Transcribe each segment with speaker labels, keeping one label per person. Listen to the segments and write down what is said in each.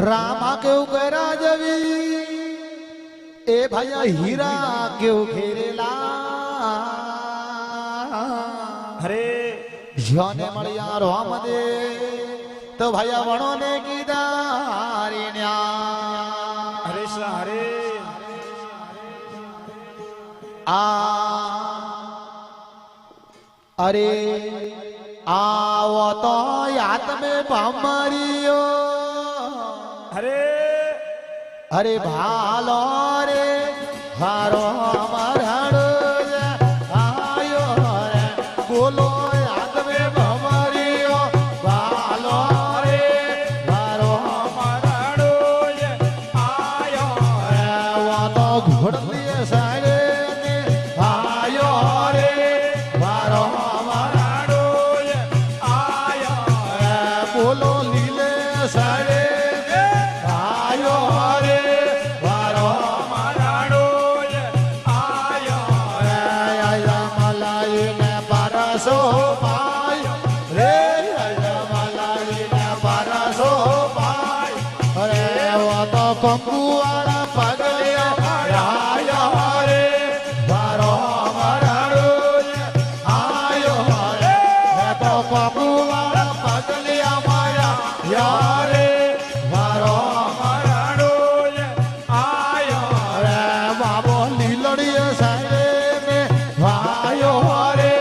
Speaker 1: रामा केव करा जवी ए भैया हीरा केव घेरेला
Speaker 2: अरे
Speaker 1: जोने मळिया राम दे तो भैया वणो ने कीधा रे न्या
Speaker 2: हरे हरे
Speaker 1: अरे आवो तो याद में भमरियो
Speaker 2: अरे
Speaker 1: अरे भालो रे हारो मरहड़ो आयो रे बोलो याद में भमरियो भालो रे हारो
Speaker 2: मरहड़ो आयो
Speaker 1: रे वो तो घोड़ लिए सारे ने आयो रे हारो मरहड़ो आयो रे बोलो लीले सारे कंकुआड़ा पगलिया आयो रे बारो मरहड़ो आयो रे तो कंकुआड़ा पगलिया माया यारे बारो मरहड़ो आयो रे बाबो लीलड़िया सारे में आयो रे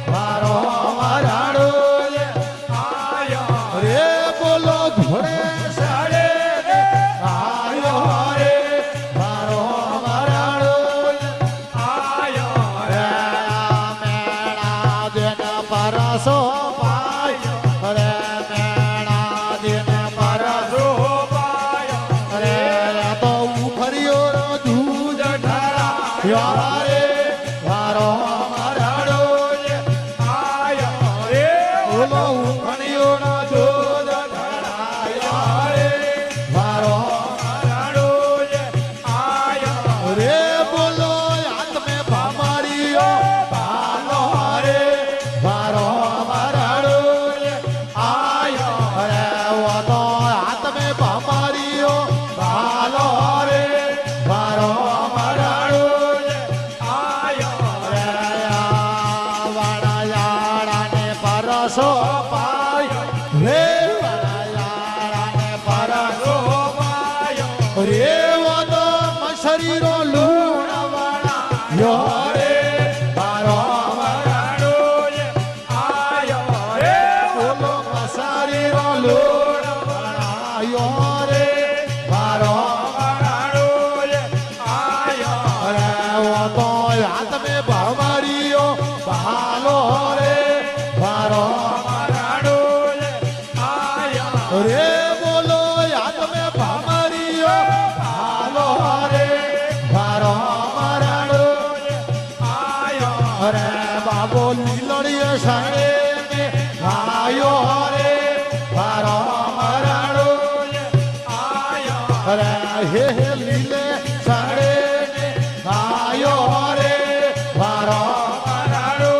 Speaker 1: बारो मरहड़ो आयो रे बोलो घोड़े परसो पायो रे मेणा दिन परसो पायो रे तो उफरियो दूध ढरा यारे वारो मरहड़ो आयो रे बोलो उफरियो दूध ढरा यारे वारो मरहड़ो आयो रे बोलो हाथ में भमरियो भालो रे वारो मरहड़ो आयो रे वो तो हाथ में भमरियो भालो रे वारो मरहड़ो आयो रे वाड़ा याड़ा ने परसो पायो रे वाड़ा याड़ा ने परसो पायो रे वो तो मशरीरो लूण वाड़ा यो रे वारो लूण बनायो रे बारो मरहड़ो आयो रे वो तो हाथ में भमरियो भालो रे बारो मरहड़ो आयो रे बोलो हाथ में भमरियो भालो रे बारो मरहड़ो आयो रे बाबो लीलड़िया सारे में आयो रे बारो मरहड़ो आयो रे हे लीले सारे ने आयो रे बारो मरहड़ो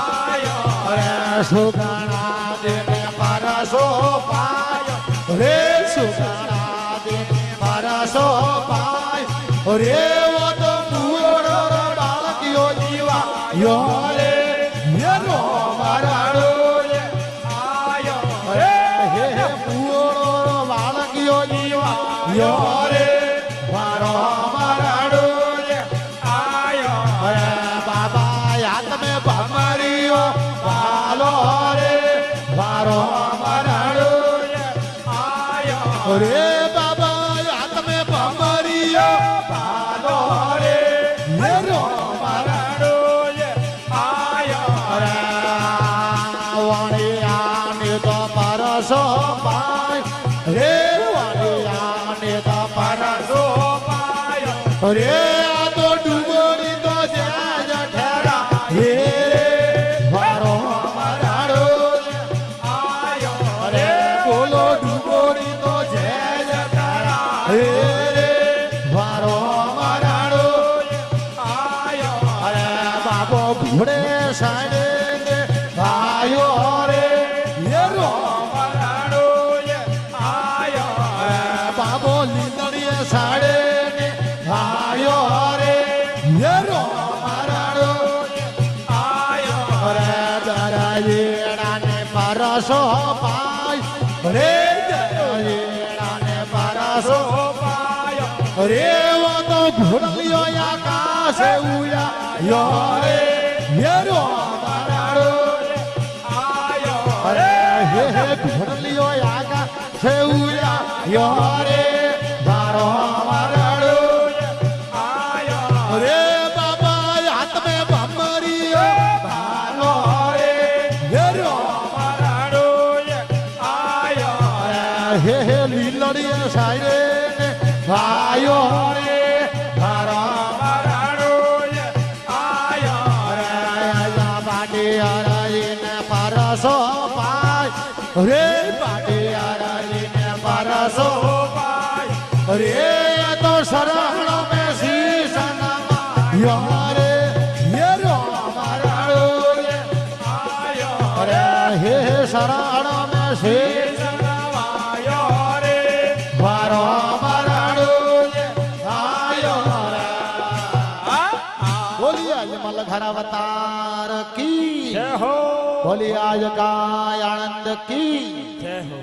Speaker 1: आयो रे सुगना दिन परसो पायो रे सुगना दिन परसो पायो रे वो तो पूरो बालकियो जीवा यो रे मेरो मरहड़ो यो रे वारो मरहड़ो आयो रे बाबा हाथ में भमरियो भालो रे वारो मरहड़ो आयो रे बाबा हाथ में भमरियो भालो रे मेरो मरहड़ो आयो रे वाणिया ने तो परसो पाय रे परसो पायो रे आ तो डूबोरी तो जय ठहरा हे रे वारो मरहड़ो आयो रे बोलो डूबोरी तो जय ठहरा हे रे वारो मरहड़ो आयो रे बाबो घोड़े સાડે ને ભાઈઓ રે એ રો
Speaker 2: રાડો આયો
Speaker 1: બાબો લીલડીએ સાડે ને ભાઈઓ રે એ રો રાડો
Speaker 2: આયો
Speaker 1: રે દરાયેડા ને પરસો પાય રે દરાયેડા ને પરસો
Speaker 2: પાયો
Speaker 1: રે વો તો ઘોડલિયો આકાશે ઉયા યો રે યરો મારાડો
Speaker 2: આયો
Speaker 1: અરે હે ઘોડલિયો આકાશે ઉયા યો રે મારો મારાડો
Speaker 2: આયો
Speaker 1: રે બાબા હાથ મે ભમરીઓ ભાલો રે યરો
Speaker 2: રાડો આયો
Speaker 1: હે લીલડીએ સાયરે ને ભાયો રે મારા
Speaker 2: રાડો આયો
Speaker 1: રાયા બાડે આરાઈને પરસો પાય રે બાડે આરાઈને પરસો
Speaker 2: પાય
Speaker 1: રે તો શરણ મે શીશના યારે યરો મારાડો
Speaker 2: આયો
Speaker 1: રે હે શરણ મે શીશ
Speaker 2: આયો રે
Speaker 1: મારો મારાડો આયો બોલી આજ મલઘર અવતાર કી
Speaker 2: જય હો
Speaker 1: બોલી આજ કાય આનંદ કી
Speaker 2: જય હો